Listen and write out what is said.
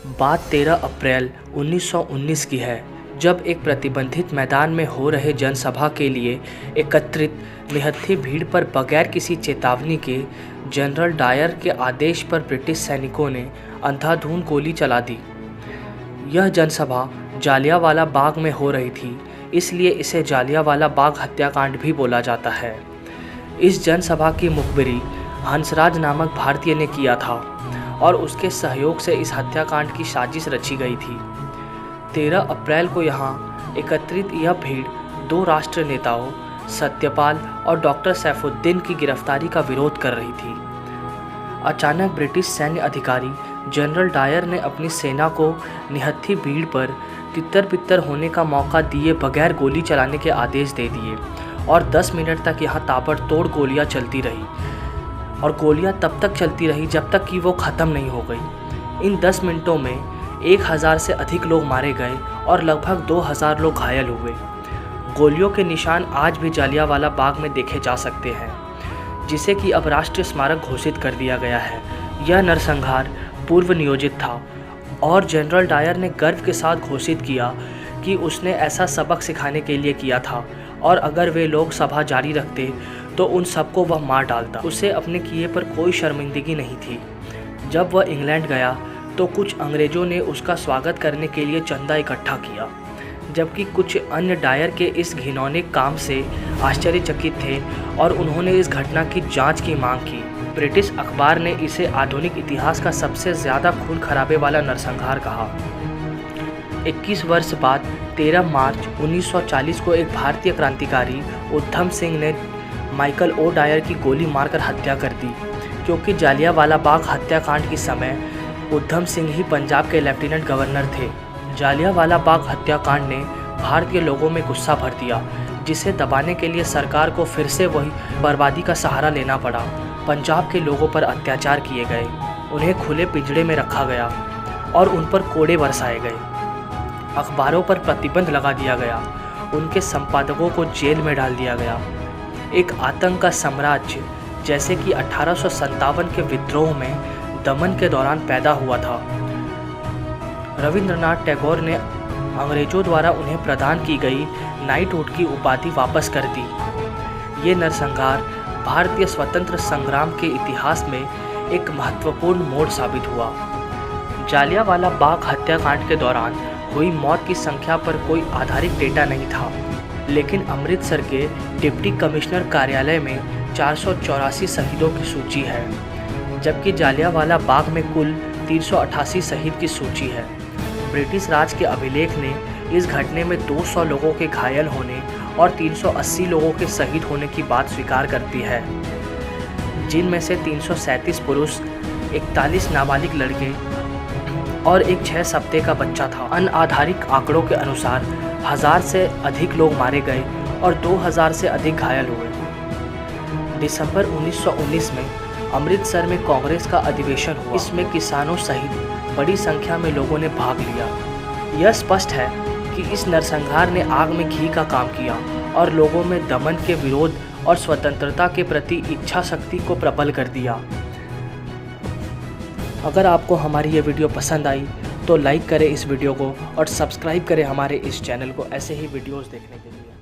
बात 13 अप्रैल 1919 की है, जब एक प्रतिबंधित मैदान में हो रहे जनसभा के लिए एकत्रित निहत्थी भीड़ पर बगैर किसी चेतावनी के जनरल डायर के आदेश पर ब्रिटिश सैनिकों ने अंधाधुंध गोली चला दी। यह जनसभा जालियांवाला बाग में हो रही थी, इसलिए इसे जालियांवाला बाग हत्याकांड भी बोला जाता है। इस जनसभा की मुखबिरी हंसराज नामक भारतीय ने किया था और उसके सहयोग से इस हत्याकांड की साजिश रची गई थी। 13 अप्रैल को यहाँ एकत्रित यह भीड़ दो राष्ट्र नेताओं सत्यपाल और डॉक्टर सैफुद्दीन की गिरफ्तारी का विरोध कर रही थी। अचानक ब्रिटिश सैन्य अधिकारी जनरल डायर ने अपनी सेना को निहत्थी भीड़ पर तितर-बितर होने का मौका दिए बगैर गोली चलाने के आदेश दे दिए और 10 मिनट तक यहाँ ताबड़तोड़ गोलियाँ चलती रही और गोलियाँ तब तक चलती रही जब तक कि वो ख़त्म नहीं हो गई। इन 10 मिनटों में 1000 से अधिक लोग मारे गए और लगभग 2000 लोग घायल हुए। गोलियों के निशान आज भी जालियांवाला बाग में देखे जा सकते हैं, जिसे कि अब राष्ट्रीय स्मारक घोषित कर दिया गया है। यह नरसंहार पूर्व नियोजित था और जनरल डायर ने गर्व के साथ घोषित किया कि उसने ऐसा सबक सिखाने के लिए किया था और अगर वे लोग सभा जारी रखते तो उन सबको वह मार डालता। उसे अपने किए पर कोई शर्मिंदगी नहीं थी। जब वह इंग्लैंड गया तो कुछ अंग्रेज़ों ने उसका स्वागत करने के लिए चंदा इकट्ठा किया, जबकि कुछ अन्य डायर के इस घिनौने काम से आश्चर्यचकित थे और उन्होंने इस घटना की जांच की मांग की। ब्रिटिश अखबार ने इसे आधुनिक इतिहास का सबसे ज़्यादा खून खराबे वाला नरसंहार कहा। 21 वर्ष बाद 13 मार्च 1940 को एक भारतीय क्रांतिकारी उधम सिंह ने माइकल ओ डायर की गोली मारकर हत्या कर दी, क्योंकि जालियांवाला बाग हत्याकांड के समय उधम सिंह ही पंजाब के लेफ्टिनेंट गवर्नर थे। जालियांवाला बाग हत्याकांड ने भारतीय लोगों में गुस्सा भर दिया, जिसे दबाने के लिए सरकार को फिर से वही बर्बादी का सहारा लेना पड़ा। पंजाब के लोगों पर अत्याचार किए गए, उन्हें खुले पिंजड़े में रखा गया और उन पर कोड़े बरसाए गए। अखबारों पर प्रतिबंध लगा दिया गया, उनके संपादकों को जेल में डाल दिया गया। एक आतंक का साम्राज्य जैसे कि 1857 के विद्रोह में दमन के दौरान पैदा हुआ था। रविंद्रनाथ टैगोर ने अंग्रेजों द्वारा उन्हें प्रदान की गई नाइटहुड की उपाधि वापस कर दी। ये नरसंहार भारतीय स्वतंत्र संग्राम के इतिहास में एक महत्वपूर्ण मोड़ साबित हुआ। जालियांवाला बाग हत्याकांड के दौरान हुई मौत की संख्या पर कोई आधारित डेटा नहीं था, लेकिन अमृतसर के डिप्टी कमिश्नर कार्यालय में 484 शहीदों की सूची है, जबकि जालियांवाला बाग में कुल 388 शहीद की सूची है। ब्रिटिश राज के अभिलेख ने इस घटने में 200 लोगों के घायल होने और 380 लोगों के शहीद होने की बात स्वीकार करती है, जिनमें से 337 पुरुष, 41 नाबालिग लड़के और एक 6 हफ्ते का बच्चा था। अनाधारित आंकड़ों के अनुसार 1000 से अधिक लोग मारे गए और 2000 से अधिक घायल हुए। दिसंबर 1919 में अमृतसर में कांग्रेस का अधिवेशन हुआ। इसमें किसानों सहित बड़ी संख्या में लोगों ने भाग लिया। यह स्पष्ट है कि इस नरसंहार ने आग में घी का काम किया और लोगों में दमन के विरोध और स्वतंत्रता के प्रति इच्छा शक्ति को प्रबल कर दिया। अगर आपको हमारी ये वीडियो पसंद आई तो लाइक करें इस वीडियो को और सब्सक्राइब करें हमारे इस चैनल को ऐसे ही वीडियोस देखने के लिए।